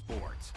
sports.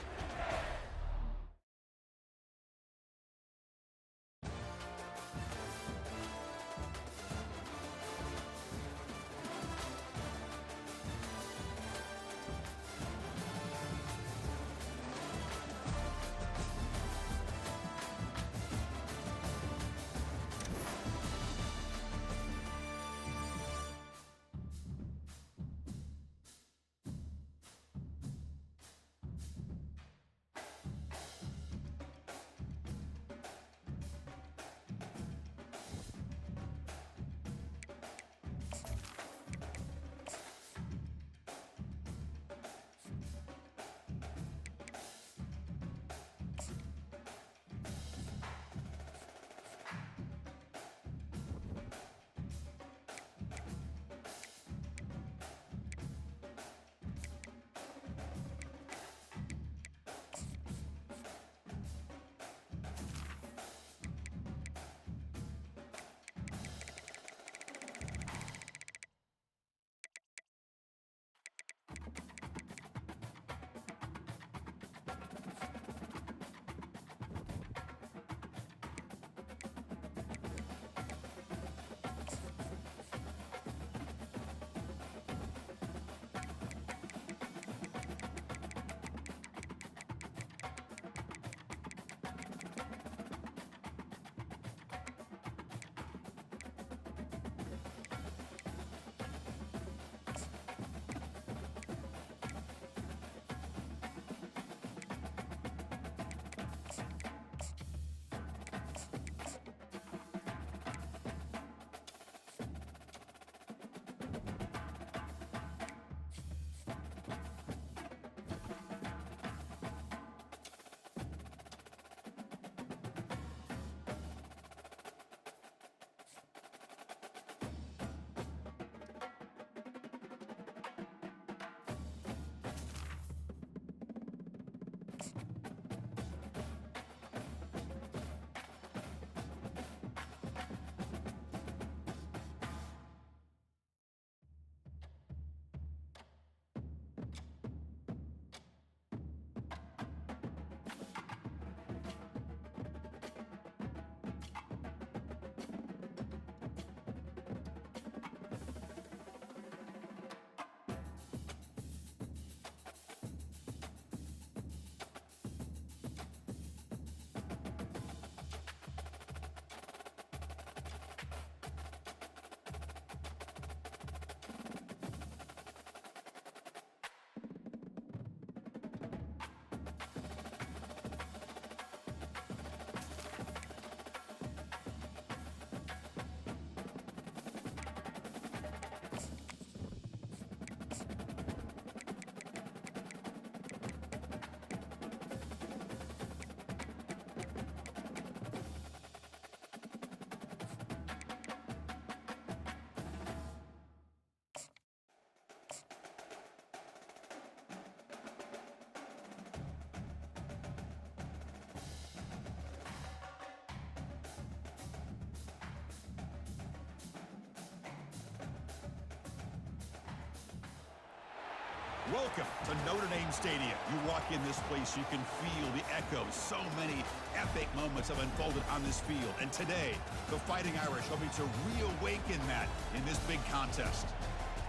Welcome to Notre Dame Stadium. You walk in this place, you can feel the echoes. So many epic moments have unfolded on this field. And today, the Fighting Irish hoping to reawaken that in this big contest.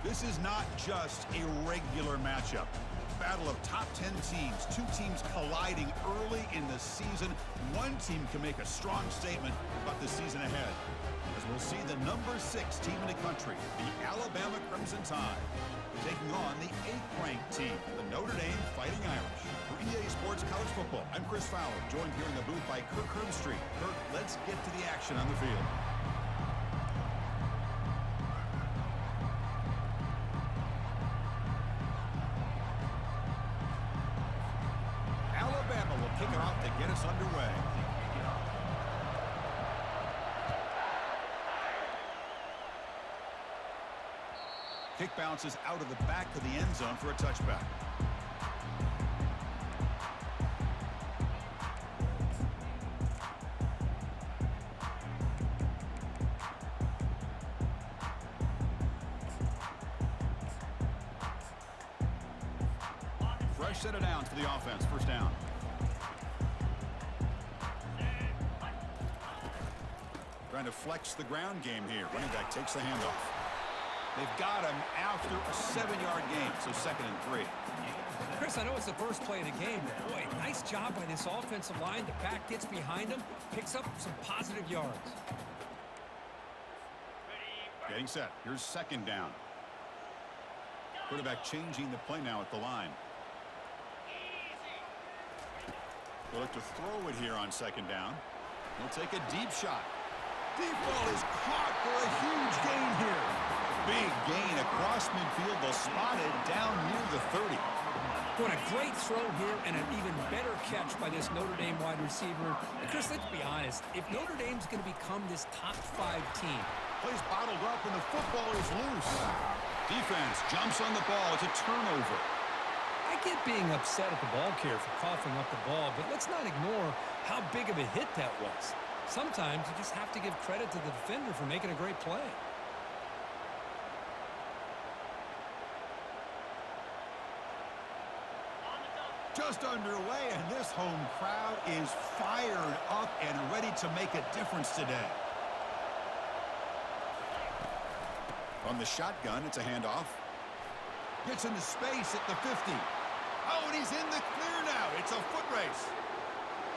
This is not just a regular matchup. Battle of top 10 teams, two teams colliding early in the season. One team can make a strong statement about the season ahead, as we'll see the number 6 team in the country, the Alabama Crimson Tide, taking on the 8th-ranked team, the Notre Dame Fighting Irish. For EA Sports College Football, I'm Chris Fowler, joined here in the booth by Kirk Herbstreit. Kirk, let's get to the action on the field. Alabama will kick it off to get us underway. Kick bounces out of the back of the end zone for a touchback. Fresh set of downs for the offense. First down. Trying to flex the ground game here. Running back takes the handoff. They've got him after a 7-yard gain, so 2nd and 3. Chris, I know it's the first play of the game, but boy, nice job by this offensive line. The back gets behind him, picks up some positive yards. Getting set. Here's 2nd down. Quarterback changing the play now at the line. They'll look to throw it here on 2nd down. He'll take a deep shot. Deep ball is caught for a huge gain here. Big gain across midfield. They'll spot it down near the 30. What a great throw here and an even better catch by this Notre Dame wide receiver. And Chris, let's be honest. If Notre Dame's going to become this top 5 team. Plays bottled up and the football is loose. Defense jumps on the ball. It's a turnover. I get being upset at the ball carrier for coughing up the ball, but let's not ignore how big of a hit that was. Sometimes you just have to give credit to the defender for making a great play. Just underway, and this home crowd is fired up and ready to make a difference today. On the shotgun, it's a handoff. Gets into space at the 50. Oh, and he's in the clear now. It's a foot race.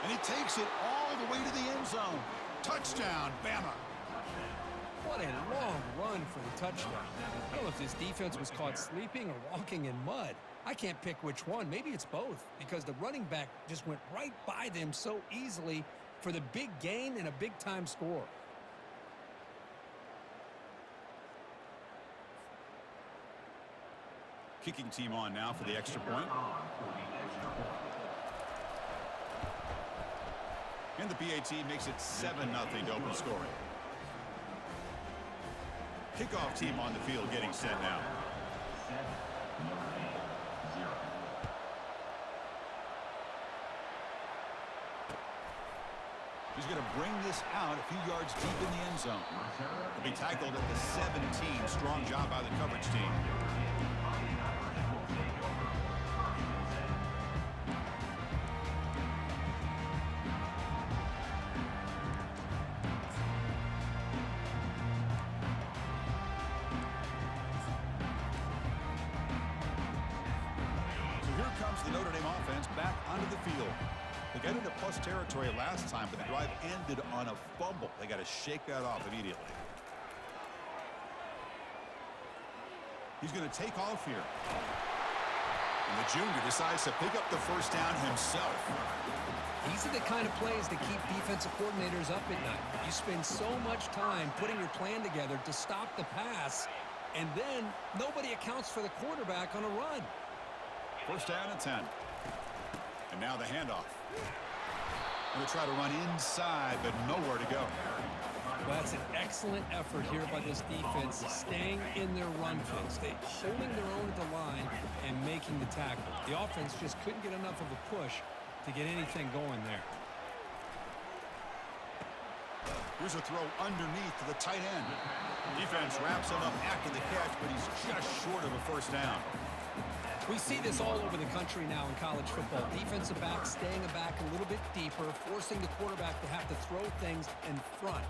And he takes it all the way to the end zone. Touchdown, Bama. What a long run for the touchdown. I don't know if this defense was caught sleeping or walking in mud. I can't pick which one. Maybe it's both, because the running back just went right by them so easily for the big gain and a big-time score. Kicking team on now for the extra point. And the PAT makes it 7-0 to open scoring. Kickoff team on the field getting set now. He's going to bring this out a few yards deep in the end zone. He'll be tackled at the 17. Strong job by the coverage team. The Notre Dame offense back onto the field. They got into plus territory last time, but the drive ended on a fumble. They got to shake that off immediately. He's going to take off here. And the junior decides to pick up the first down himself. These are the kind of plays that keep defensive coordinators up at night. You spend so much time putting your plan together to stop the pass, and then nobody accounts for the quarterback on a run. First down and 10. And now the handoff. Going to try to run inside, but nowhere to go. Well, that's an excellent effort here by this defense, staying in their run phase. They holding their own at the line and making the tackle. The offense just couldn't get enough of a push to get anything going there. Here's a throw underneath to the tight end. Defense wraps him up after the catch, but he's just short of a first down. We see this all over the country now in college football. Defensive backs staying back a little bit deeper, forcing the quarterback to have to throw things in front.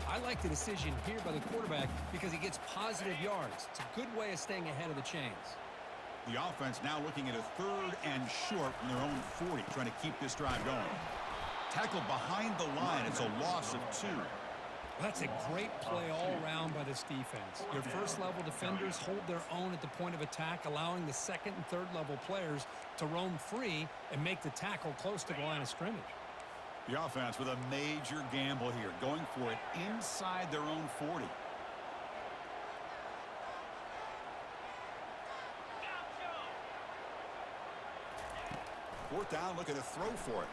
I like the decision here by the quarterback because he gets positive yards. It's a good way of staying ahead of the chains. The offense now looking at a 3rd and short from their own 40, trying to keep this drive going. Tackled behind the line. It's a loss of 2. That's a great play all around by this defense. Your first-level defenders hold their own at the point of attack, allowing the 2nd and 3rd level players to roam free and make the tackle close to the line of scrimmage. The offense with a major gamble here, going for it inside their own 40. Fourth down, look at a throw for it.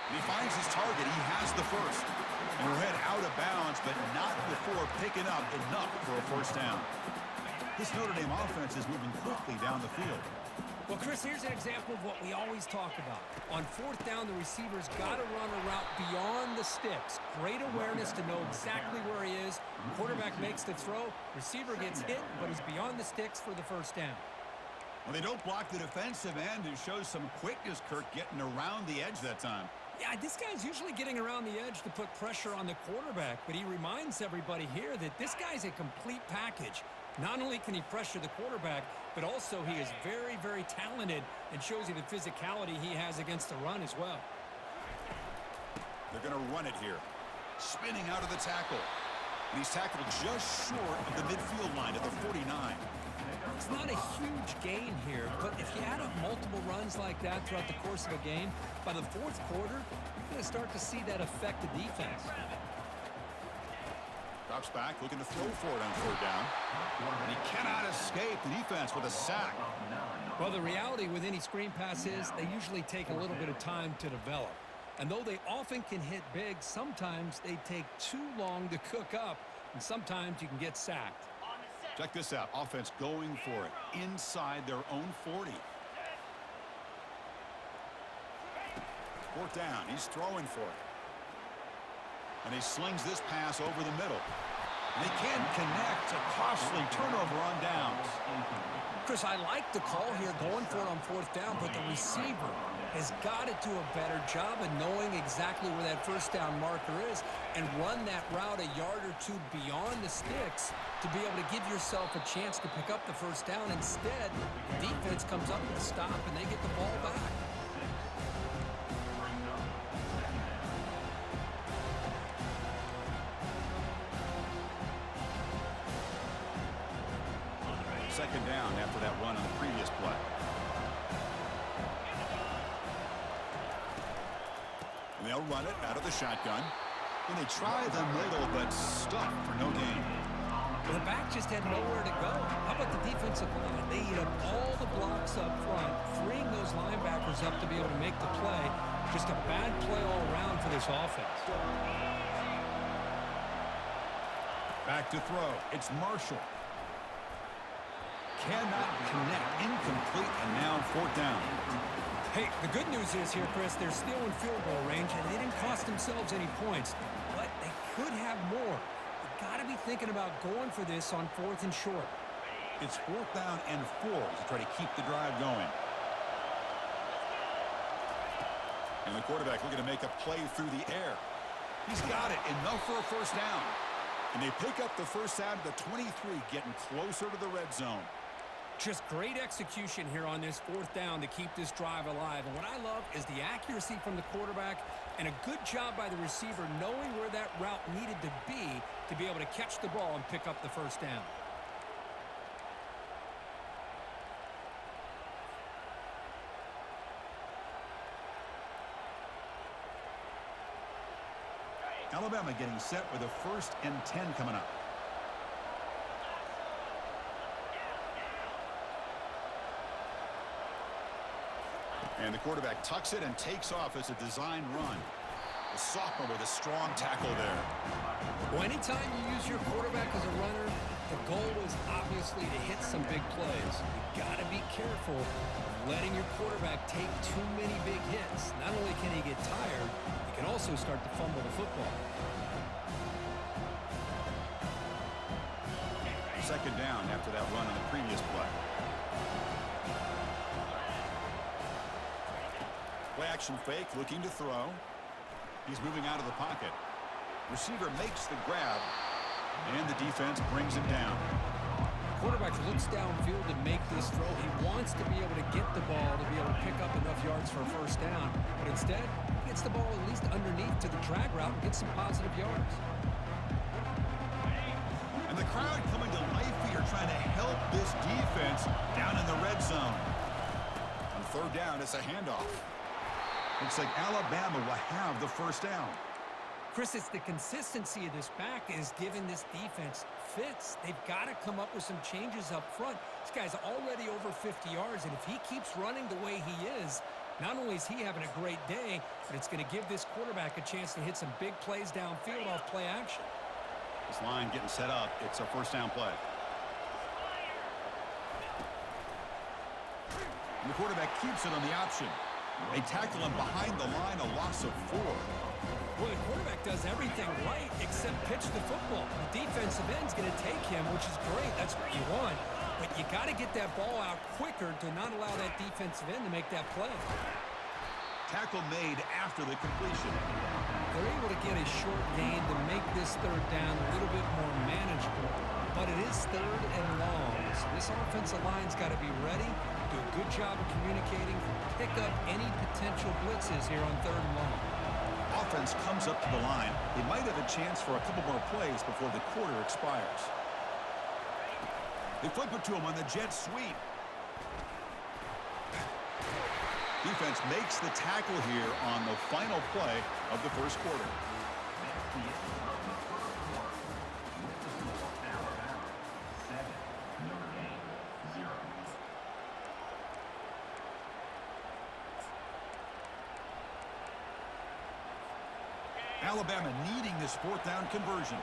And he finds his target. He has the first. And we'll head out of bounds, but not before picking up enough for a first down. This Notre Dame offense is moving quickly down the field. Well, Chris, here's an example of what we always talk about. On 4th down, the receiver's got to run a route beyond the sticks. Great awareness to know exactly where he is. Quarterback makes the throw. Receiver gets hit, but is beyond the sticks for the first down. Well, they don't block the defensive end and show some quickness, Kirk, getting around the edge that time. Yeah, this guy's usually getting around the edge to put pressure on the quarterback, but he reminds everybody here that this guy's a complete package. Not only can he pressure the quarterback, but also he is very, very talented and shows you the physicality he has against the run as well. They're going to run it here. Spinning out of the tackle. And he's tackled just short of the midfield line at the 49. It's not a huge gain here, but if you add up multiple runs like that throughout the course of a game, by the fourth quarter, you're going to start to see that affect the defense. Drops back, looking to throw for it on third down. And he cannot escape the defense with a sack. Well, the reality with any screen pass is they usually take a little bit of time to develop. And though they often can hit big, sometimes they take too long to cook up, and sometimes you can get sacked. Check this out. Offense going for it inside their own 40. Fourth down. He's throwing for it. And he slings this pass over the middle. And he can't connect. A costly turnover on downs. Chris, I like the call here going for it on fourth down, but the receiver has got to do a better job of knowing exactly where that first down marker is and run that route a yard or two beyond the sticks to be able to give yourself a chance to pick up the first down. Instead, the defense comes up with a stop and they get the ball back. Second down after that run on the previous play. And they'll run it out of the shotgun. And they try the middle, but stuck for no gain. The back just had nowhere to go. How about the defensive line? They eat up all the blocks up front, freeing those linebackers up to be able to make the play. Just a bad play all around for this offense. Back to throw. It's Marshall. Cannot connect. Incomplete, and now fourth down. Hey, the good news is here, Chris, they're still in field goal range, and they didn't cost themselves any points. But they could have more. They've got to be thinking about going for this on fourth and short. It's fourth down and 4 to try to keep the drive going. And the quarterback looking to make a play through the air. He's got it. Enough for a first down. And they pick up the first down to the 23, getting closer to the red zone. Just great execution here on this fourth down to keep this drive alive. And what I love is the accuracy from the quarterback and a good job by the receiver knowing where that route needed to be able to catch the ball and pick up the first down. Alabama getting set with a 1st and 10 coming up. And the quarterback tucks it and takes off as a design run. The sophomore with a strong tackle there. Well, anytime you use your quarterback as a runner, the goal is obviously to hit some big plays. You got to be careful of letting your quarterback take too many big hits. Not only can he get tired, he can also start to fumble the football. Second down after that run on the previous play. Play action fake, looking to throw. He's moving out of the pocket. Receiver makes the grab, and the defense brings him down. Quarterback looks downfield to make this throw. He wants to be able to get the ball to be able to pick up enough yards for a first down, but instead, he gets the ball at least underneath to the drag route and gets some positive yards. And the crowd coming to life here, trying to help this defense down in the red zone. On third down, it's a handoff. Looks like Alabama will have the first down. Chris, it's the consistency of this back is giving this defense fits. They've got to come up with some changes up front. This guy's already over 50 yards, and if he keeps running the way he is, not only is he having a great day, but it's going to give this quarterback a chance to hit some big plays downfield off play action. This line getting set up. It's a first down play. And the quarterback keeps it on the option. They tackle him behind the line, a loss of 4. Well, the quarterback does everything right except pitch the football. The defensive end's going to take him, which is great. That's what you want. But but you got to get that ball out quicker to not allow that defensive end to make that play. Tackle made after the completion. They're able to get a short gain to make this third down a little bit more manageable, but it is third and long, so this offensive line's got to be ready, do a good job of communicating, pick up any potential blitzes here on third and long. Offense comes up to the line. They might have a chance for a couple more plays before the quarter expires. They flip it to him on the jet sweep. Defense makes the tackle here on the final play of the first quarter. Alabama needing this fourth down conversion.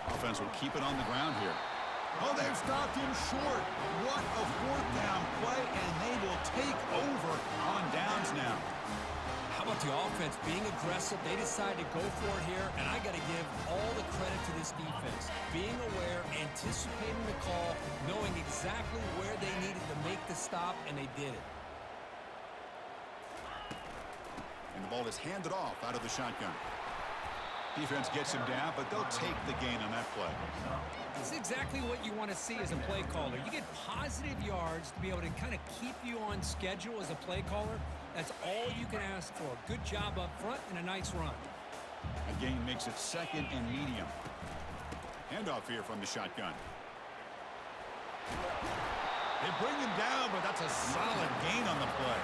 Offense will keep it on the ground here. Oh, they've stopped him short. What a fourth down play, and they will take over on downs now. How about the offense being aggressive? They decide to go for it here, and I got to give all the credit to this defense. Being aware, anticipating the call, knowing exactly where they needed to make the stop, and they did it. And the ball is handed off out of the shotgun. Defense gets him down, but they'll take the gain on that play. This is exactly what you want to see as a play caller. You get positive yards to be able to kind of keep you on schedule as a play caller. That's all you can ask for. Good job up front and a nice run. A gain makes it second and medium. Handoff here from the shotgun. They bring him down, but that's a solid gain on the play.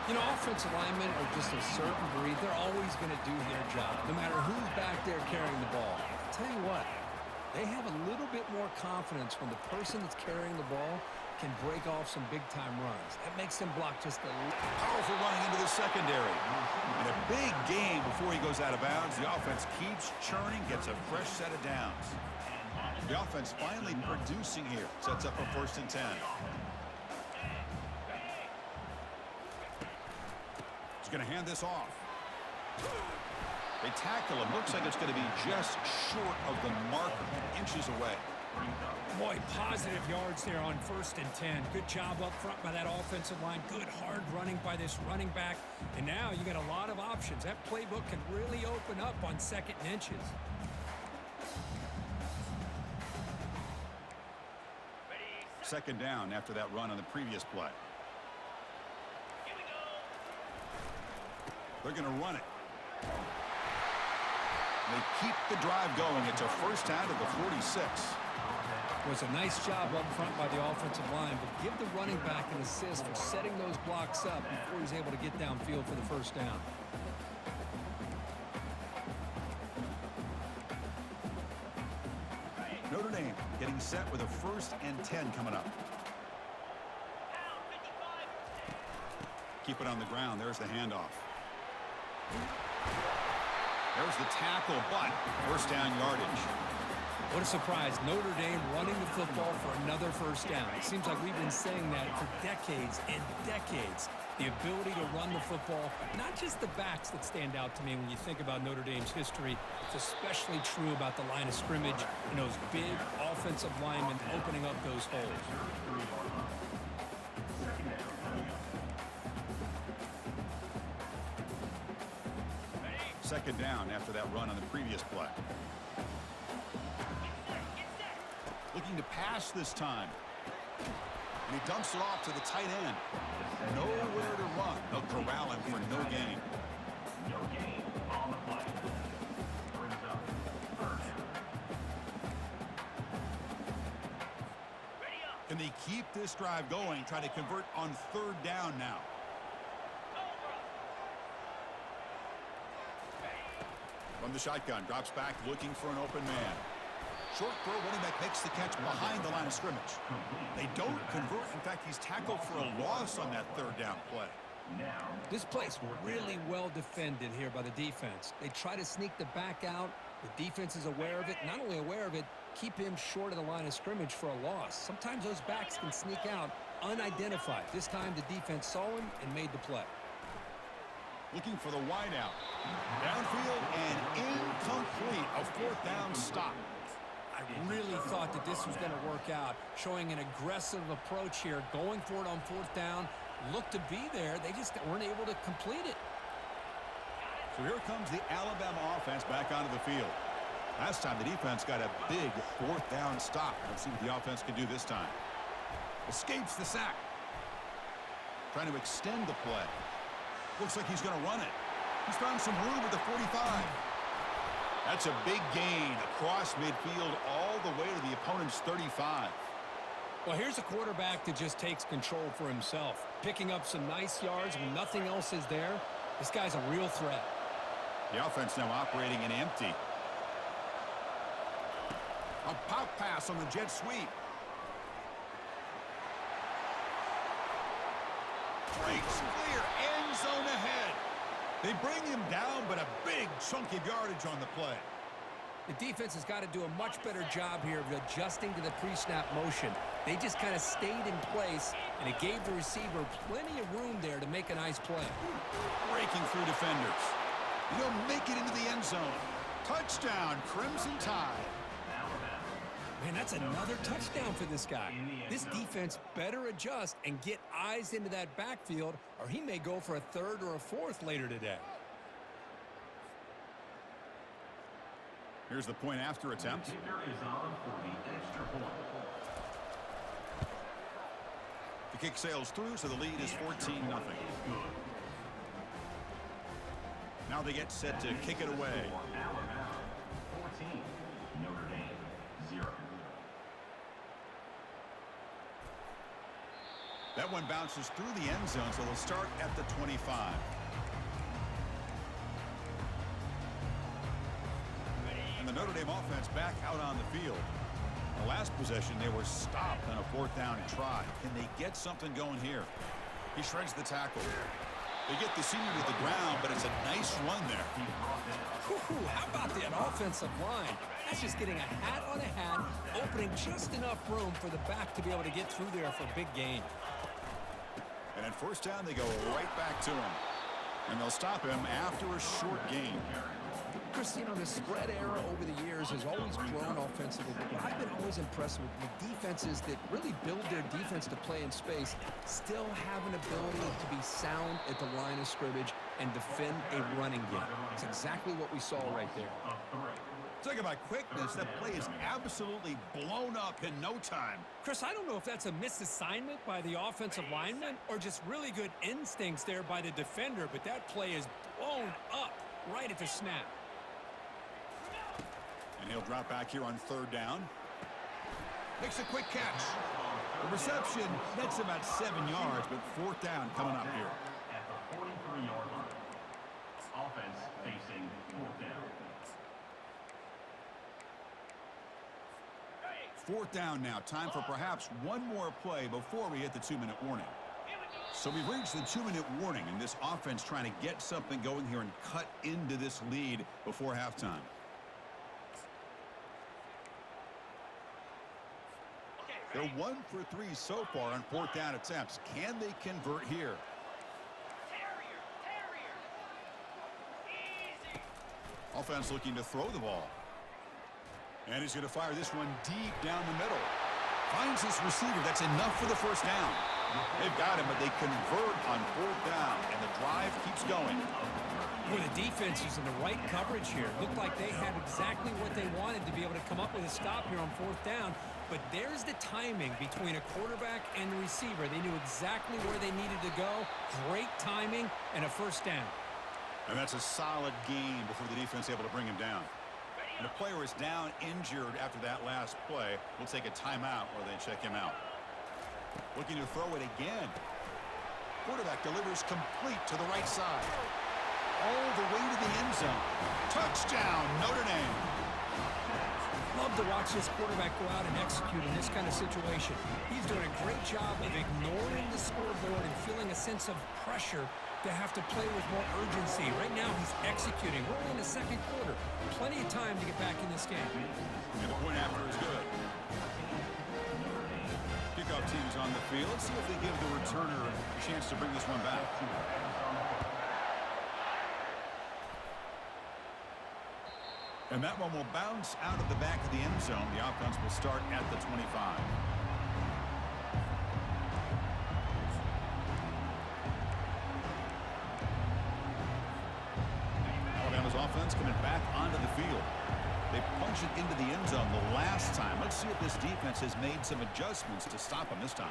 You know, offensive linemen are just a certain breed. They're always going to do their job, no matter who's back there carrying the ball. I'll tell you what, they have a little bit more confidence when the person that's carrying the ball can break off some big-time runs. That makes them block just a little. Powerful running into the secondary. And a big gain before he goes out of bounds. The offense keeps churning, gets a fresh set of downs. The offense finally producing here. Sets up a 1st and 10. He's going to hand this off. They tackle him. Looks like it's going to be just short of the marker, inches away. Boy, positive yards there on 1st and 10. Good job up front by that offensive line. Good hard running by this running back. And now you got a lot of options. That playbook can really open up on 2nd and inches. Second down after that run on the previous play. They're going to run it. They keep the drive going. It's a first down to the 46. It was a nice job up front by the offensive line, but give the running back an assist for setting those blocks up before he's able to get downfield for the first down. Notre Dame getting set with a 1st and 10 coming up. Keep it on the ground. There's the handoff. There's the tackle, but first down yardage. What a surprise. Notre Dame running the football for another first down. It seems like we've been saying that for decades and decades. The ability to run the football, not just the backs that stand out to me when you think about Notre Dame's history. It's especially true about the line of scrimmage and those big offensive linemen opening up those holes. Second down after that run on the previous play. Looking to pass this time. And he dumps it off to the tight end. Nowhere to run. They'll corral him for no gain. Can they keep this drive going? Try to convert on 3rd down now. From the shotgun, drops back, looking for an open man. Short throw, running back makes the catch behind the line of scrimmage. They don't convert. In fact, he's tackled for a loss on that 3rd down play. This play's really well defended here by the defense. They try to sneak the back out. The defense is aware of it. Not only aware of it, keep him short of the line of scrimmage for a loss. Sometimes those backs can sneak out unidentified. This time the defense saw him and made the play. Looking for the wideout. Downfield and incomplete. A 4th down stop. I really thought that this was going to work out, showing an aggressive approach here, going for it on fourth down, looked to be there. They just weren't able to complete it. So here comes the Alabama offense back onto the field. Last time the defense got a big fourth down stop. Let's see what the offense can do this time. Escapes the sack. Trying to extend the play. Looks like he's going to run it. He's found some room at the 45. That's a big gain across midfield all the way to the opponent's 35. Well, here's a quarterback that just takes control for himself, picking up some nice yards when nothing else is there. This guy's a real threat. The offense now operating in empty. A pop pass on the jet sweep. Breaks clear, end zone ahead. They bring him down, but a big chunk of yardage on the play. The defense has got to do a much better job here of adjusting to the pre-snap motion. They just kind of stayed in place, and it gave the receiver plenty of room there to make a nice play. Breaking through defenders. He'll make it into the end zone. Touchdown, Crimson Tide. Man, that's another touchdown for this guy. This defense better adjust and get eyes into that backfield, or he may go for a third or a fourth later today. Here's the point after attempt. The kick sails through, so the lead is 14-0. Now they get set to kick it away. That one bounces through the end zone, so they'll start at the 25. And the Notre Dame offense back out on the field. The last possession, they were stopped on a fourth down try. Can they get something going here? He shreds the tackle. They get the senior to the ground, but it's a nice run there. Whew, how about that offensive line? That's just getting a hat on a hat, opening just enough room for the back to be able to get through there for a big gain. And at first down, they go right back to him. And they'll stop him after a short gain. Chris, you know, the spread era over the years has always grown offensively, but what I've been always impressed with the defenses that really build their defense to play in space still have an ability to be sound at the line of scrimmage and defend a running game. It's exactly what we saw right there. Talking about quickness, that play is absolutely blown up in no time. Chris, I don't know if that's a misassignment by the offensive lineman or just really good instincts there by the defender, but that play is blown up right at the snap. And he'll drop back here on third down. Makes a quick catch. The reception, that's about 7 yards, but fourth down coming up here. At the 43-yard line. Offense facing fourth down. Fourth down now. Time for perhaps one more play before we hit the 2-minute warning. So we've reached the 2-minute warning, and this offense trying to get something going here and cut into this lead before halftime. They're 1 for 3 so far on fourth down attempts. Can they convert here? Offense looking to throw the ball. And he's going to fire this one deep down the middle. Finds his receiver. That's enough for the first down. They've got him, but they convert on fourth down, and the drive keeps going. Well, the defense is in the right coverage here. Looked like they had exactly what they wanted to be able to come up with a stop here on fourth down. But there's the timing between a quarterback and the receiver. They knew exactly where they needed to go. Great timing and a first down. And that's a solid gain before the defense able to bring him down. And the player is down injured after that last play. We'll take a timeout where they check him out. Looking to throw it again. Quarterback delivers complete to the right side. All the way to the end zone. Touchdown, Notre Dame. Love to watch this quarterback go out and execute in this kind of situation. He's doing a great job of ignoring the scoreboard and feeling a sense of pressure to have to play with more urgency. Right now, he's executing. We're in the second quarter. Plenty of time to get back in this game. And the point after is good. Kickoff team is on the field. Let's see if they give the returner a chance to bring this one back. And that one will bounce out of the back of the end zone. The offense will start at the 25. Alabama's offense coming back onto the field. They punched it into the end zone the last time. Let's see if this defense has made some adjustments to stop them this time.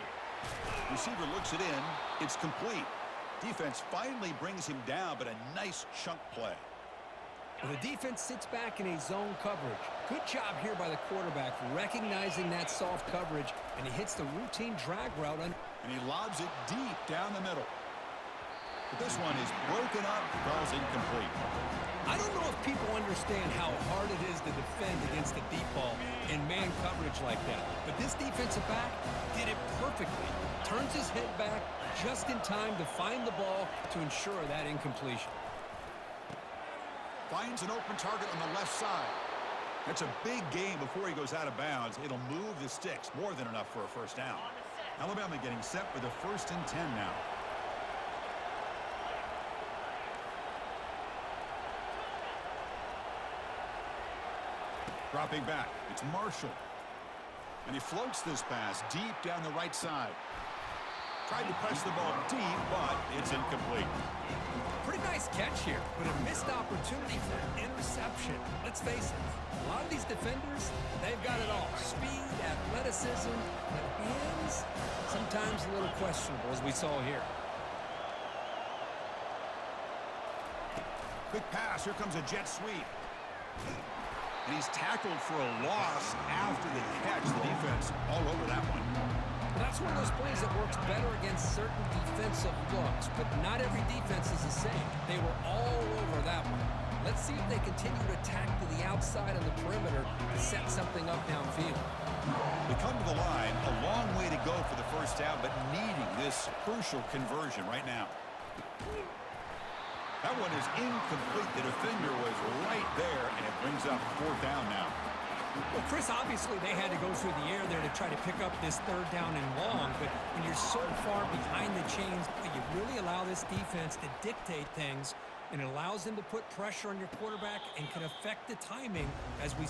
Receiver looks it in. It's complete. Defense finally brings him down, but a nice chunk play. The defense sits back in a zone coverage. Good job here by the quarterback, recognizing that soft coverage, and he hits the routine drag route. And he lobs it deep down the middle. But this one is broken up, calls incomplete. I don't know if people understand how hard it is to defend against a deep ball in man coverage like that. But this defensive back did it perfectly. Turns his head back just in time to find the ball to ensure that incompletion. Finds an open target on the left side. That's a big gain before he goes out of bounds. It'll move the sticks, more than enough for a first down. Alabama getting set for the 1st and 10 now. Dropping back, it's Marshall. And he floats this pass deep down the right side. Tried to press the ball deep, but it's incomplete. Pretty nice catch here, but a missed opportunity for an interception. Let's face it, a lot of these defenders, they've got it all. Speed, athleticism, but hands, sometimes a little questionable, as we saw here. Quick pass, here comes a jet sweep. And he's tackled for a loss after the catch. The defense all over that one. That's one of those plays that works better against certain defensive looks, but not every defense is the same. They were all over that one. Let's see if they continue to attack to the outside of the perimeter to set something up downfield. They come to the line, a long way to go for the first down, but needing this crucial conversion right now. That one is incomplete. The defender was right there, and it brings up 4th down now. Well, Chris, obviously they had to go through the air there to try to pick up this 3rd down and long, but when you're so far behind the chains, you really allow this defense to dictate things, and it allows them to put pressure on your quarterback and can affect the timing as we...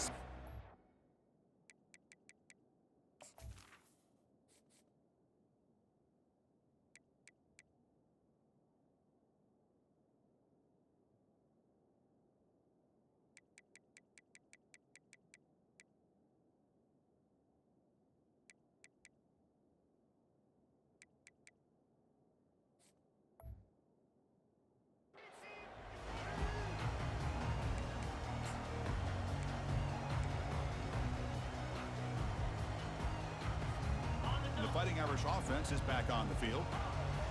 Fighting Irish offense is back on the field.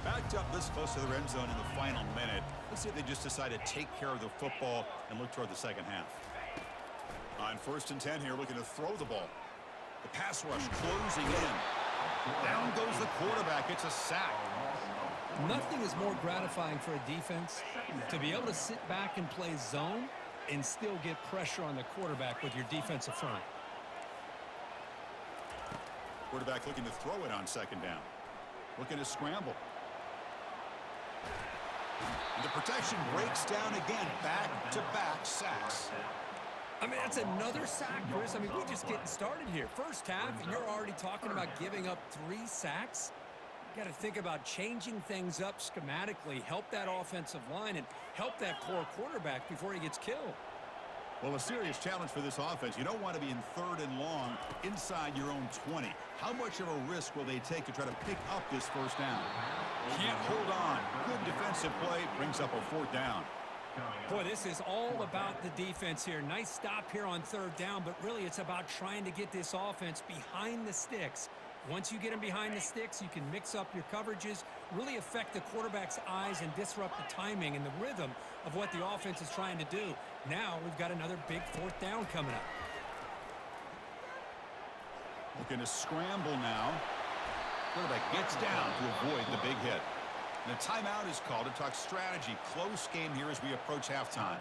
Backed up this close to the end zone in the final minute. Let's see if they just decide to take care of the football and look toward the second half. On 1st and 10 here, looking to throw the ball. The pass rush closing in. Down goes the quarterback. It's a sack. Nothing is more gratifying for a defense to be able to sit back and play zone and still get pressure on the quarterback with your defensive front. Quarterback looking to throw it on 2nd down. Looking to scramble. And the protection breaks down again. Back-to-back sacks. I mean, that's another sack, Chris. I mean, we're just getting started here. First half, and you're already talking about giving up 3 sacks. You got to think about changing things up schematically, help that offensive line, and help that poor quarterback before he gets killed. Well, a serious challenge for this offense. You don't want to be in 3rd and long inside your own 20. How much of a risk will they take to try to pick up this 1st down? Can't hold on. Good defensive play brings up a 4th down. Boy, this is all about the defense here. Nice stop here on 3rd down, but really it's about trying to get this offense behind the sticks. Once you get them behind the sticks, you can mix up your coverages, really affect the quarterback's eyes and disrupt the timing and the rhythm of what the offense is trying to do. Now we've got another big 4th down coming up. Looking to scramble now. Quarterback gets down to avoid the big hit. And a timeout is called to talk strategy. Close game here as we approach halftime.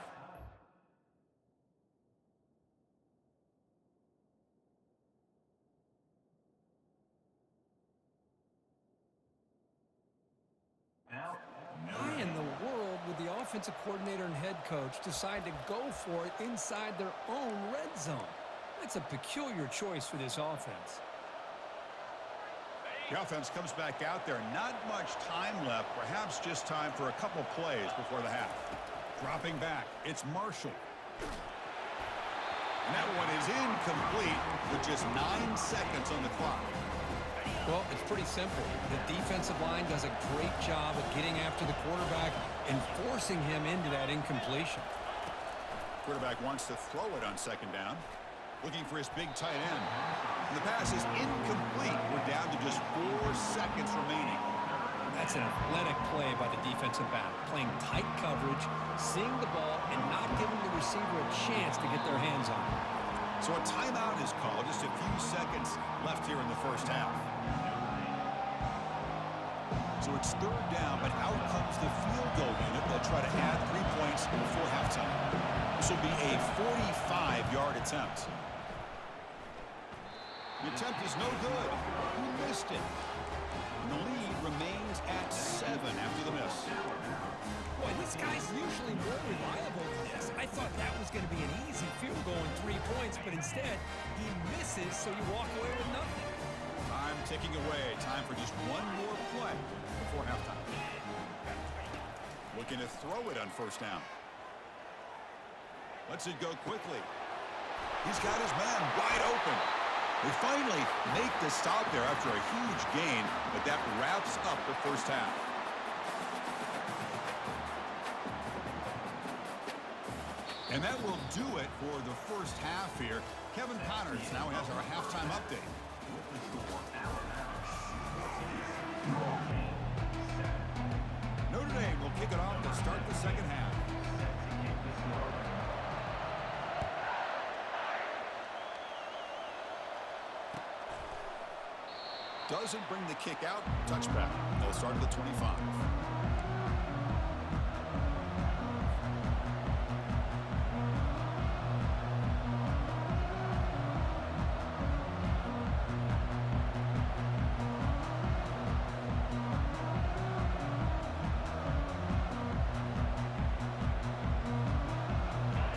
offensive coordinator and head coach decide to go for it inside their own red zone? That's a peculiar choice for this offense. The offense comes back out there. Not much time left. Perhaps just time for a couple plays before the half. Dropping back. It's Marshall. And that one is incomplete with just 9 seconds on the clock. Well, it's pretty simple. The defensive line does a great job of getting after the quarterback and forcing him into that incompletion. Quarterback wants to throw it on second down. Looking for his big tight end. And the pass is incomplete. We're down to just 4 seconds remaining. That's an athletic play by the defensive back. Playing tight coverage, seeing the ball, and not giving the receiver a chance to get their hands on it. So a timeout is called. Just a few seconds left here in the first half. So it's third down, but out comes the field goal unit. They'll try to add 3 points before halftime. This will be a 45-yard attempt. The attempt is no good. He missed it. And the lead remains at 7 after the miss. Boy, this guy's usually more reliable than this. I thought that was going to be an easy field goal in 3 points, but instead, he misses, so you walk away with nothing. Time ticking away. Time for just one more play before halftime. Looking to throw it on first down. Lets it go quickly. He's got his man wide open. They finally make the stop there after a huge gain, but that wraps up the first half. And that will do it for the first half here. Kevin Connors now has our halftime update. Notre Dame will kick it off to start the second half. Doesn't bring the kick out. Touchback. They'll start at the 25.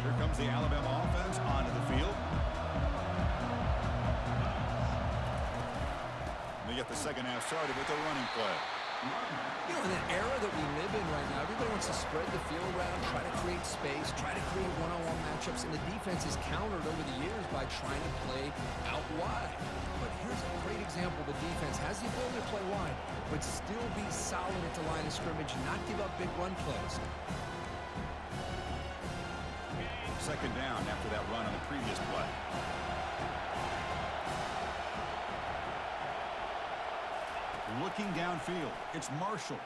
Here comes the Alabama offense onto the field. They get the second half started with a running play. You know, in the era that we live in right now, everybody wants to spread the field around, try to create space, try to create one-on-one matchups, and the defense is countered over the years by trying to play out wide. But here's a great example. The defense has the ability to play wide, but still be solid at the line of scrimmage and not give up big run plays. Second down after that run on the previous play. Looking downfield, it's Marshall.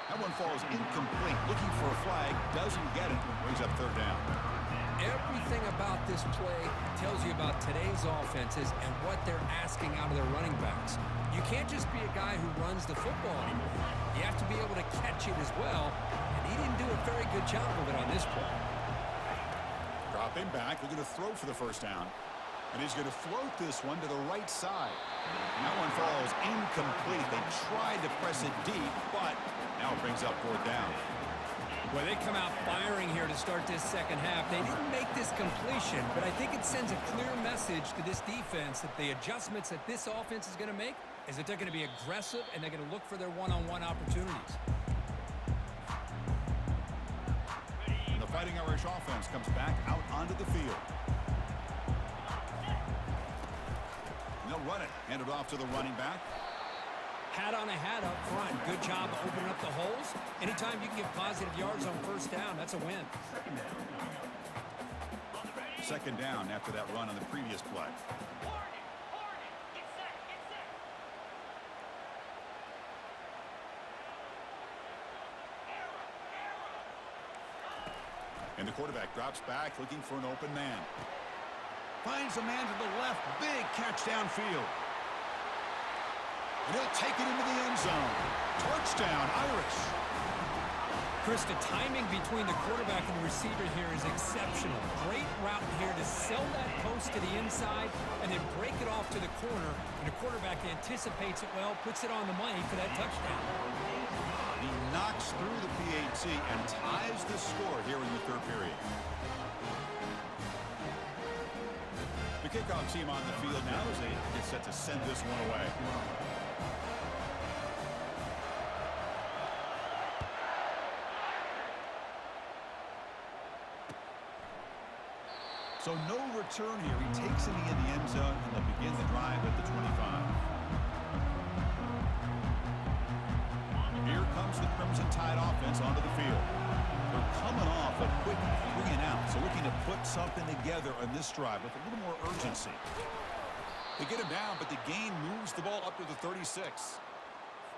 That one falls incomplete. Looking for a flag, doesn't get it. Brings up third down. Everything about this play tells you about today's offenses and what they're asking out of their running backs. You can't just be a guy who runs the football anymore. You have to be able to catch it as well, and he didn't do a very good job of it on this play. Dropping back, looking to throw for the first down. And he's going to float this one to the right side. And that one falls incomplete. They tried to press it deep, but now it brings up fourth down. Well, they come out firing here to start this second half. They didn't make this completion, but I think it sends a clear message to this defense that the adjustments that this offense is going to make is that they're going to be aggressive and they're going to look for their one-on-one opportunities. And the Fighting Irish offense comes back out onto the field. They'll run it. Hand it off to the running back. Hat on a hat up front. Good job opening up the holes. Anytime you can get positive yards on first down, that's a win. Second down after that run on the previous play. And the quarterback drops back looking for an open man. Finds a man to the left. Big catch downfield. And he'll take it into the end zone. Touchdown, Irish. Chris, the timing between the quarterback and the receiver here is exceptional. Great route here to sell that post to the inside and then break it off to the corner. And the quarterback anticipates it well, puts it on the money for that touchdown. The knocks through the PAT and ties the score here in the third period. The kickoff team on the field now as they get set to send this one away. So no return here. He takes it in the end zone, and they'll begin the drive at the 25. Here comes the Crimson Tide offense onto the field. They're coming off a quick 3 and out, so looking to put something together on this drive with a little more urgency. They get him down, but the gain moves the ball up to the 36.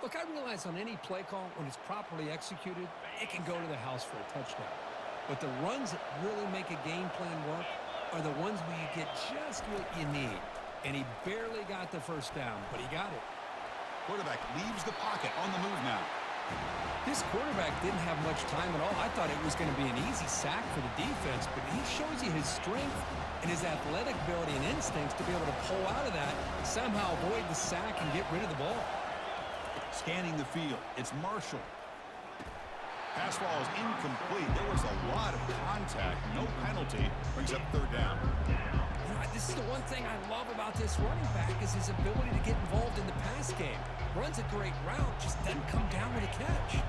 Look, I realize on any play call, when it's properly executed, it can go to the house for a touchdown. But the runs that really make a game plan work are the ones where you get just what you need. And he barely got the first down, but he got it. Quarterback leaves the pocket on the move now. This quarterback didn't have much time at all. I thought it was going to be an easy sack for the defense, but he shows you his strength and his athletic ability and instincts to be able to pull out of that, somehow avoid the sack and get rid of the ball. Scanning the field, it's Marshall. Pass ball is incomplete. There was a lot of contact. No penalty. Brings up third down. This is the one thing I love about this running back is his ability to get involved in the pass game. Runs a great route, just doesn't come down with a catch.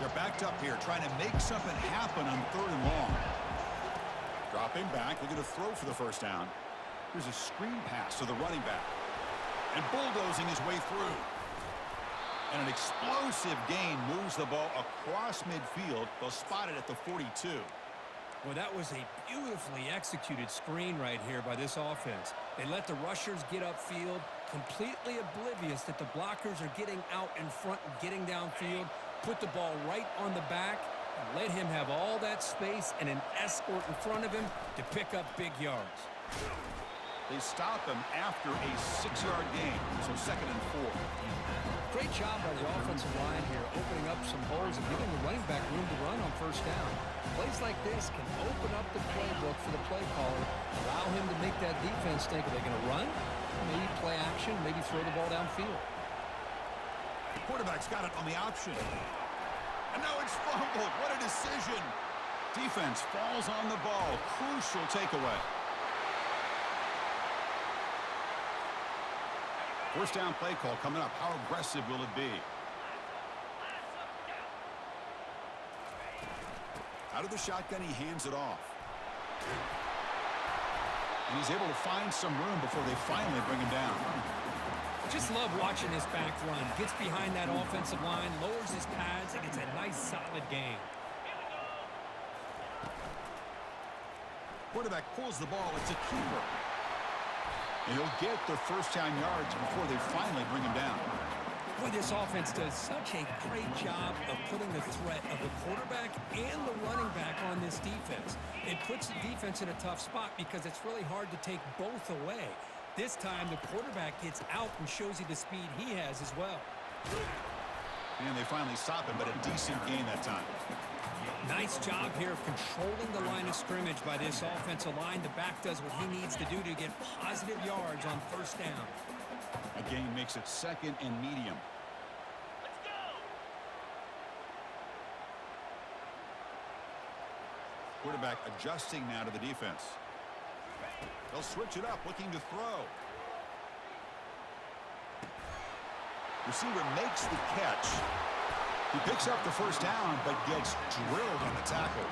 They're backed up here, trying to make something happen on third and long. Dropping back, looking to throw for the first down. Here's a screen pass to the running back. And bulldozing his way through. And an explosive gain moves the ball across midfield. They'll spot it at the 42. Well, that was a beautifully executed screen right here by this offense. They let the rushers get upfield, completely oblivious that the blockers are getting out in front and getting downfield, put the ball right on the back, and let him have all that space and an escort in front of him to pick up big yards. They stop him after a 6-yard gain, so 2nd and 4. Great job by the offensive line here, opening up some holes and giving the running back room to run on first down. Plays like this can open up the playbook for the play caller, allow him to make that defense think, are they going to run? Maybe play action, maybe throw the ball downfield. Quarterback's got it on the option. And now it's fumbled. What a decision. Defense falls on the ball. Crucial takeaway. First down play call coming up. How aggressive will it be? Out of the shotgun, he hands it off. And he's able to find some room before they finally bring him down. Just love watching this back run. Gets behind that offensive line, lowers his pads, and gets a nice, solid gain. Quarterback pulls the ball. It's a keeper. And he'll get the first down yards before they finally bring him down. Boy, this offense does such a great job of putting the threat of the quarterback and the running back on this defense. It puts the defense in a tough spot because it's really hard to take both away. This time, the quarterback gets out and shows you the speed he has as well. And they finally stop him, but a decent gain that time. Nice job here of controlling the line of scrimmage by this offensive line. The back does what he needs to do to get positive yards on first down. A gain makes it 2nd and medium. Let's go. Quarterback adjusting now to the defense. They'll switch it up, looking to throw. Receiver makes the catch. He picks up the first down, but gets drilled on the tackle.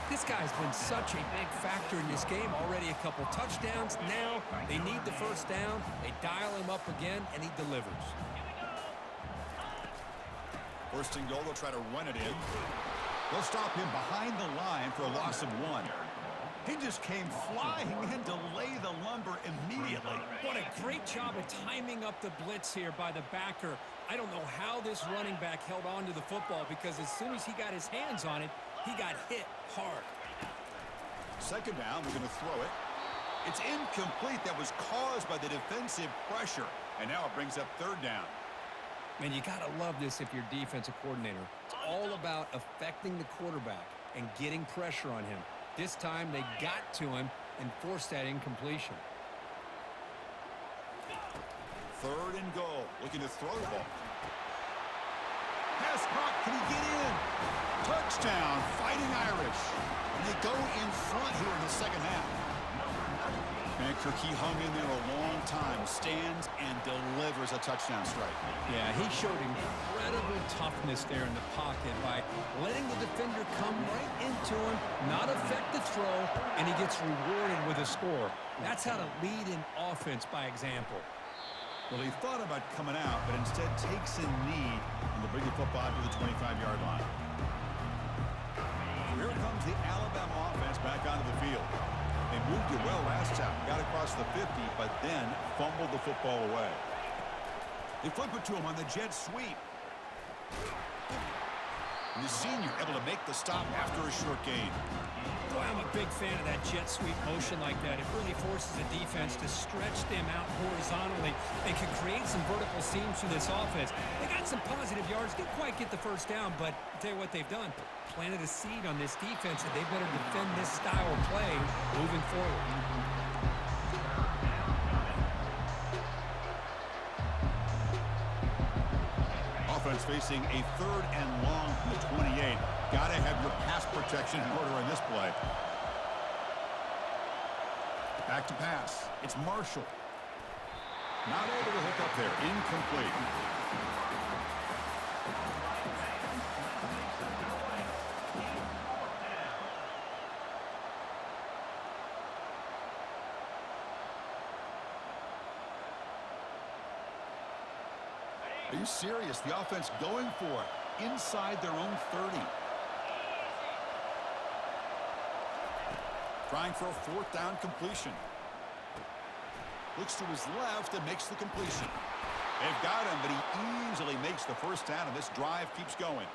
This guy's been such a big factor in this game. Already a couple touchdowns. Now they need the first down. They dial him up again, and he delivers. First and goal, they'll try to run it in. They'll stop him behind the line for a loss of 1. He just came flying in to lay the lumber immediately. What a great job of timing up the blitz here by the backer. I don't know how this running back held on to the football because as soon as he got his hands on it, he got hit hard. Second down, we're going to throw it. It's incomplete. That was caused by the defensive pressure. And now it brings up third down. Man, you got to love this if you're defensive coordinator. It's all about affecting the quarterback and getting pressure on him. This time they got to him and forced that incompletion. Third and goal. Looking to throw the ball. Pass caught. Can he get in? Touchdown, Fighting Irish. And they go in front here in the second half. Bankirk, he hung in there a long time, stands and delivers a touchdown strike. Yeah, he showed incredible toughness there in the pocket by letting the defender come right into him, not affect the throw, and he gets rewarded with a score. That's how to lead an offense by example. Well, he thought about coming out, but instead takes a knee and will bring the football to the 25-yard line. Here comes the Alabama offense back onto the field. They moved it well last time, got across the 50, but then fumbled the football away. They flip it to him on the jet sweep. And the senior able to make the stop after a short gain. Boy, I'm a big fan of that jet sweep motion like that. It really forces the defense to stretch them out horizontally and can create some vertical seams through this offense. They got some positive yards, didn't quite get the first down, but I'll tell you what they've done. Planted a seed on this defense, and they better defend this style of play moving forward. Offense facing a 3rd and long from the 28. Got to have your pass protection in order in this play. Back to pass. It's Marshall. Not able to hook up there. Incomplete. Are you serious? The offense going for it inside their own 30. Trying for a 4th down completion. Looks to his left and makes the completion. They've got him, but he easily makes the first down, and this drive keeps going.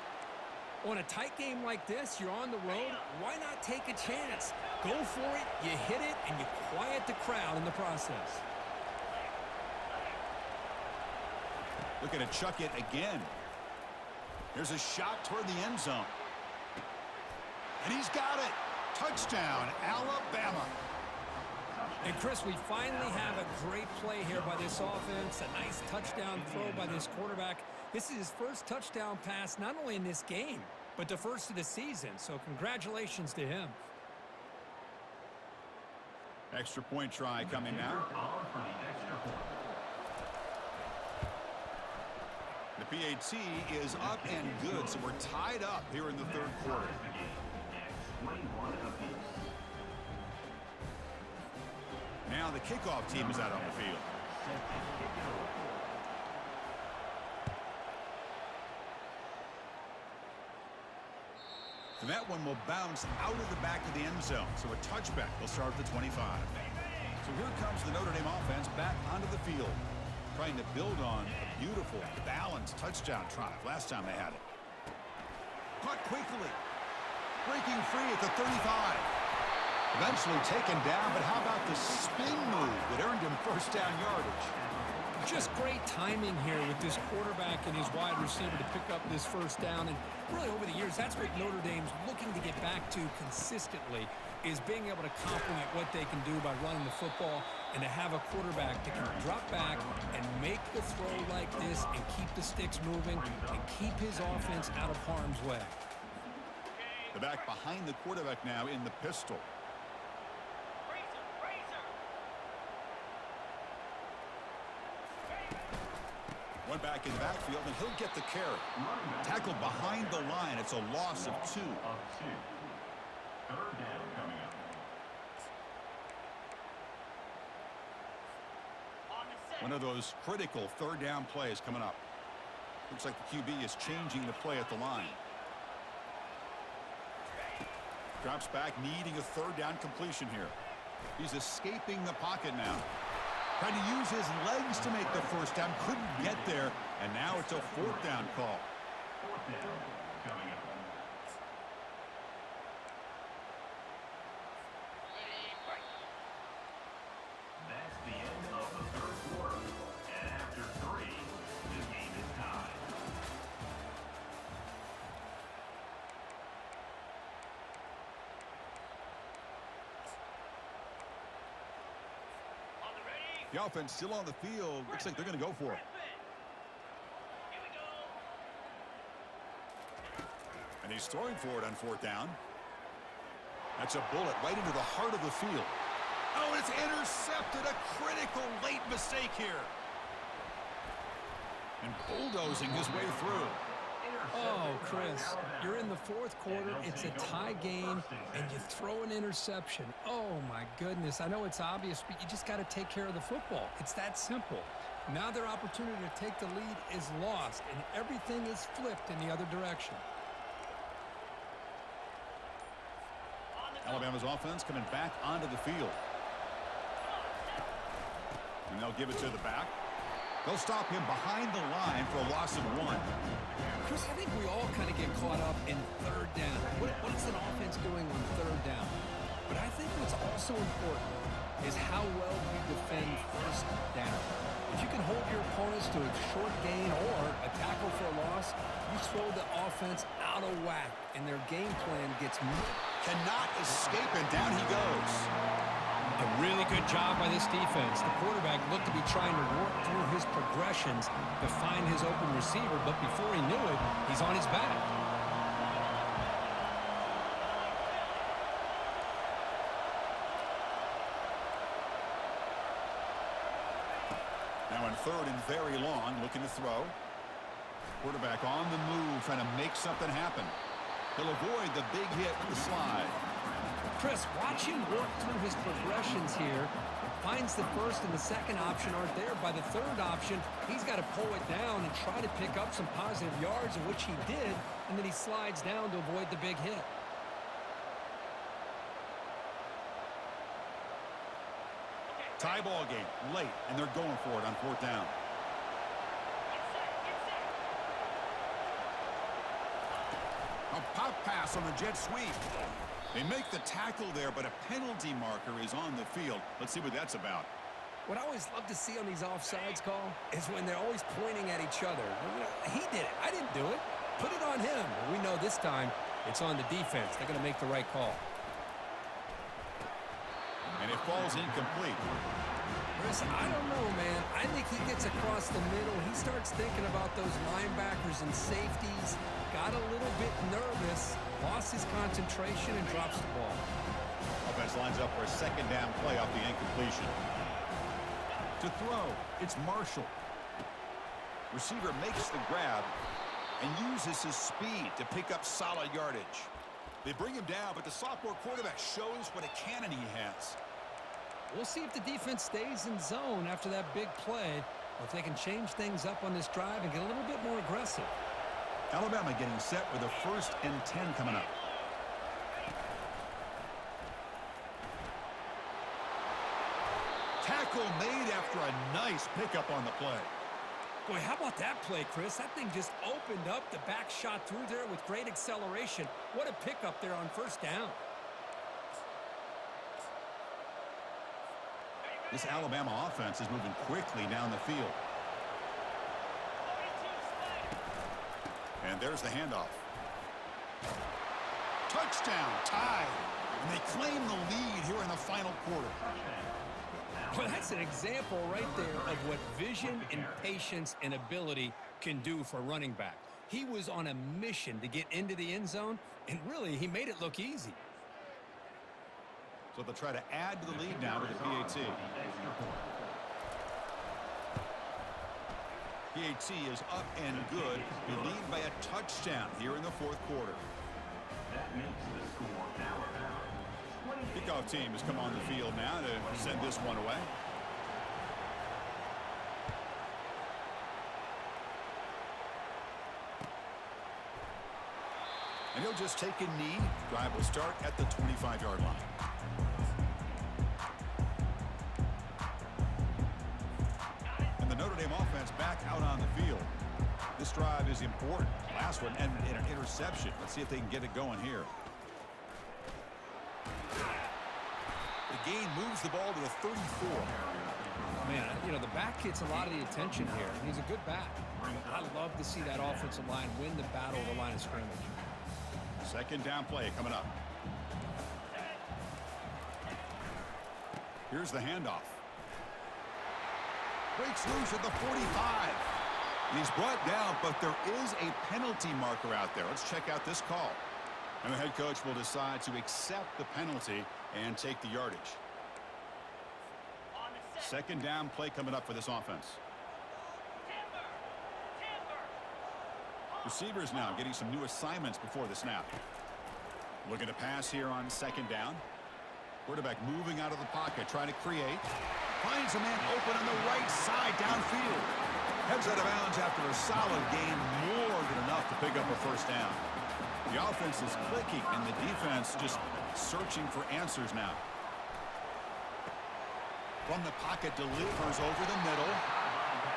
On a tight game like this, you're on the road. Why not take a chance? Go for it, you hit it, and you quiet the crowd in the process. Looking to chuck it again. There's a shot toward the end zone. And he's got it. Touchdown, Alabama. And Chris, we finally have a great play here by this offense. A nice touchdown throw by this quarterback. This is his first touchdown pass, not only in this game, but the first of the season. So congratulations to him. Extra point try coming now. The PAT is up and good, so we're tied up here in the 3rd quarter. Now the kickoff team is out on the field. And that one will bounce out of the back of the end zone, so a touchback will start at the 25. So here comes the Notre Dame offense back onto the field, trying to build on a beautiful, balanced touchdown drive last time they had it. Caught quickly. Breaking free at the 35. Eventually taken down, but how about the spin move that earned him first down yardage? Just great timing here with this quarterback and his wide receiver to pick up this first down. And really over the years, that's what Notre Dame's looking to get back to consistently, is being able to complement what they can do by running the football and to have a quarterback that can drop back and make the throw like this and keep the sticks moving and keep his offense out of harm's way. The back behind the quarterback now in the pistol. One back in the backfield, and he'll get the carry. Tackled behind the line. It's a loss of 2. 3rd down coming up. One of those critical 3rd down plays coming up. Looks like the QB is changing the play at the line. Drops back, needing a 3rd down completion here. He's escaping the pocket now. Trying to use his legs to make the first down. Couldn't get there. And now it's a 4th down call. 4th down coming up. That's the end of the 3rd quarter. And after 3, the game is tied. The offense still on the field. Looks like they're going to go for it. And he's throwing for it on 4th down. That's a bullet right into the heart of the field. Oh, it's intercepted. A critical late mistake here. And bulldozing his way through. Oh, Chris, you're in the 4th quarter. It's a tie game, and you throw an interception. Oh, my goodness. I know it's obvious, but you just got to take care of the football. It's that simple. Now their opportunity to take the lead is lost, and everything is flipped in the other direction. Alabama's offense coming back onto the field. And they'll give it to the back. They'll stop him behind the line for a loss of 1. Chris, I think we all kind of get caught up in 3rd down. What is an offense doing on 3rd down? But I think what's also important is how well you defend 1st down. If you can hold your opponents to a short gain or a tackle for a loss, you throw the offense out of whack, and their game plan gets moved. Cannot escape, and down he goes. A really good job by this defense. The quarterback looked to be trying to work through his progressions to find his open receiver, but before he knew it, he's on his back. Now in 3rd and very long, looking to throw. Quarterback on the move, trying to make something happen. He'll avoid the big hit with the slide. Chris, watch him work through his progressions here. Finds the 1st and the 2nd option aren't there. By the 3rd option, he's got to pull it down and try to pick up some positive yards, in which he did, and then he slides down to avoid the big hit. Tie ball game, late, and they're going for it on 4th down. A pop pass on the jet sweep. They make the tackle there, but a penalty marker is on the field. Let's see what that's about. What I always love to see on these offsides call is when they're always pointing at each other. You know, he did it. I didn't do it. Put it on him. We know this time it's on the defense. They're going to make the right call. And it falls incomplete. Chris, I don't know, man. I think he gets across the middle. He starts thinking about those linebackers and safeties. Got a little bit nervous, lost his concentration, and drops the ball. Offense lines up for a 2nd down play off the incompletion. To throw, it's Marshall. Receiver makes the grab and uses his speed to pick up solid yardage. They bring him down, but the sophomore quarterback shows what a cannon he has. We'll see if the defense stays in zone after that big play, or if they can change things up on this drive and get a little bit more aggressive. Alabama getting set with a 1st and 10 coming up. Tackle made after a nice pickup on the play. Boy, how about that play, Chris? That thing just opened up. The back shot through there with great acceleration. What a pickup there on 1st down. This Alabama offense is moving quickly down the field. And there's the handoff. Touchdown, tied. And they claim the lead here in the final quarter. Well, that's an example right there of what vision and patience and ability can do for a running back. He was on a mission to get into the end zone, and really, he made it look easy. So they'll try to add to the lead now with the PAT. PAT is up and good. We lead by a touchdown here in the 4th quarter. That makes the score Alabama. Kickoff team has come on the field now to send this one away. And he'll just take a knee. Drive will start at the 25-yard line. And the Notre Dame offense back out on the field. This drive is important. Last one ended in an interception. Let's see if they can get it going here. The gain moves the ball to the 34. Man, you know, the back gets a lot of the attention here. He's a good back. I love to see that offensive line win the battle of the line of scrimmage. 2nd down play coming up. Here's the handoff. Breaks loose at the 45. And he's brought down, but there is a penalty marker out there. Let's check out this call. And the head coach will decide to accept the penalty and take the yardage. Second down play coming up for this offense. Receivers now getting some new assignments before the snap. Looking to pass here on second down. Quarterback moving out of the pocket, trying to create. Finds a man open on the right side downfield. Heads out of bounds after a solid gain, more than enough to pick up a first down. The offense is clicking, and the defense just searching for answers now. From the pocket, delivers over the middle.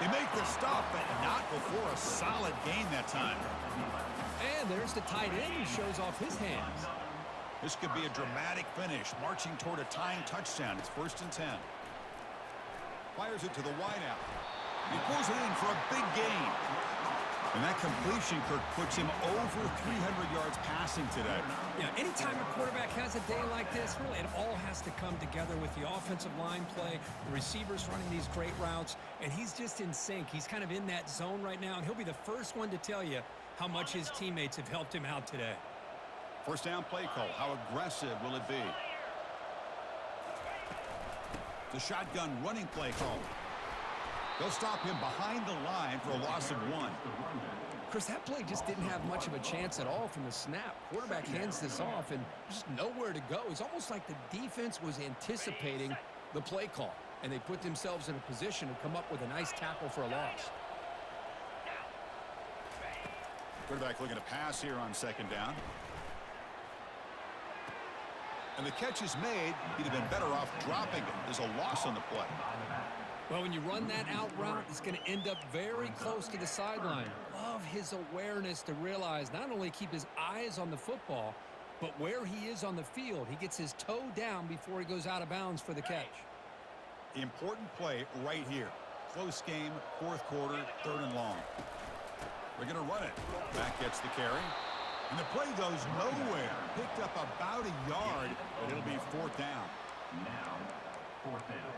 They make the stop, but not before a solid gain that time. And there's the tight end who shows off his hands. This could be a dramatic finish, marching toward a tying touchdown. It's 1st and 10. Fires it to the wideout. He pulls it in for a big gain. And that completion, Kirk, puts him over 300 yards passing today. Yeah, anytime a quarterback has a day like this, really, it all has to come together with the offensive line play, the receivers running these great routes, and he's just in sync. He's kind of in that zone right now, and he'll be the first one to tell you how much his teammates have helped him out today. First down play call. How aggressive will it be? The shotgun running play call. They'll stop him behind the line for a loss of 1. Chris, that play just didn't have much of a chance at all from the snap. Quarterback hands this off and just nowhere to go. It's almost like the defense was anticipating the play call, and they put themselves in a position to come up with a nice tackle for a loss. Quarterback looking to pass here on second down. And the catch is made. He'd have been better off dropping it. There's a loss on the play. Well, when you run that out route, it's going to end up very close to the sideline. Love his awareness to realize not only keep his eyes on the football, but where he is on the field. He gets his toe down before he goes out of bounds for the catch. Important play right here. Close game, 4th quarter, 3rd and long. They're going to run it. Back gets the carry. And the play goes nowhere. Picked up about a yard, but it'll be 4th down. Now, 4th down.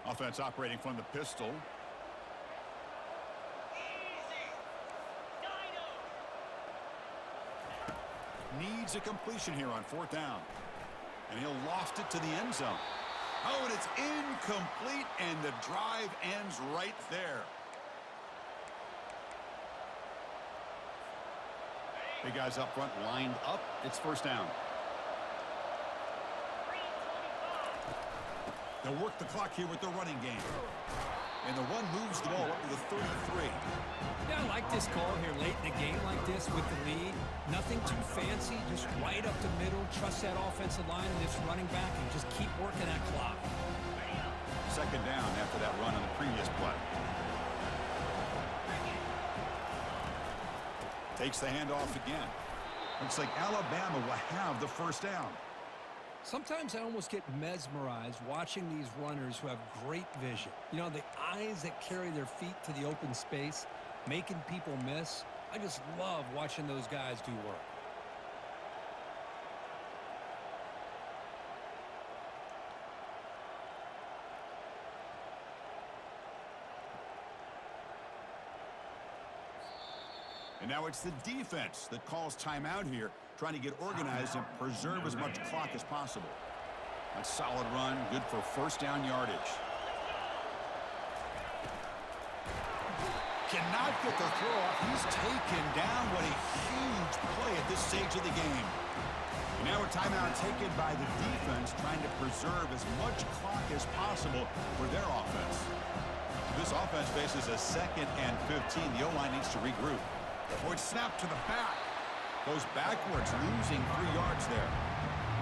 Offense operating from the pistol. Needs a completion here on 4th down. And he'll loft it to the end zone. Oh, and it's incomplete, and the drive ends right there. Big guys up front lined up. It's 1st down. They'll work the clock here with the running game. And the run moves the ball up to the 33. Yeah, I like this call here late in the game like this with the lead. Nothing too fancy, just right up the middle. Trust that offensive line and this running back and just keep working that clock. Second down after that run on the previous play. Takes the handoff again. Looks like Alabama will have the 1st down. Sometimes I almost get mesmerized watching these runners who have great vision. You know, the eyes that carry their feet to the open space, making people miss. I just love watching those guys do work. And now it's the defense that calls timeout here, trying to get organized and preserve as much clock as possible. A solid run, good for 1st down yardage. Cannot get the throw off. He's taken down. What a huge play at this stage of the game. And now a timeout taken by the defense, trying to preserve as much clock as possible for their offense. This offense faces a 2nd and 15. The O-line needs to regroup. Or it's snapped to the back. Goes backwards, losing 3 yards there.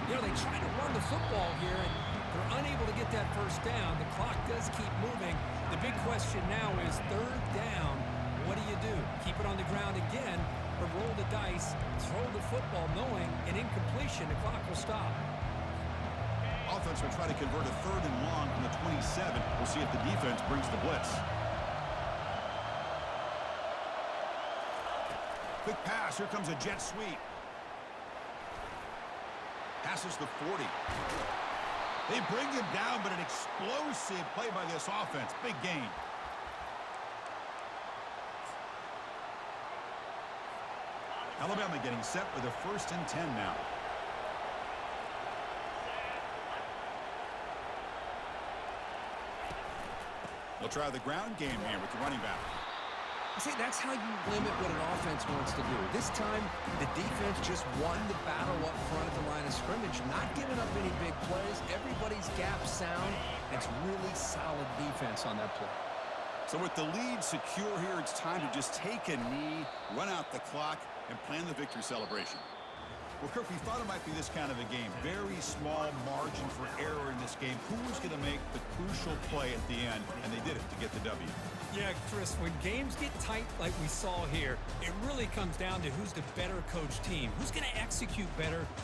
You know, they try to run the football here, and they're unable to get that 1st down. The clock does keep moving. The big question now is 3rd down. What do you do? Keep it on the ground again, or roll the dice, throw the football, knowing an incompletion, the clock will stop. Offense will try to convert a 3rd and long from the 27. We'll see if the defense brings the blitz. Quick pass. Here comes a jet sweep. Passes the 40. They bring him down, but an explosive play by this offense. Big gain. Alabama getting set with a 1st and 10 now. They'll try the ground game here with the running back. See, that's how you limit what an offense wants to do. This time, the defense just won the battle up front at the line of scrimmage, not giving up any big plays. Everybody's gap sound. It's really solid defense on that play. So with the lead secure here, it's time to just take a knee, run out the clock, and plan the victory celebration. Well, Kirk, we thought it might be this kind of a game. Very small margin for error in this game. Who was going to make the crucial play at the end? And they did it to get the W. Yeah, Chris, when games get tight like we saw here, it really comes down to who's the better coach team. Who's going to execute better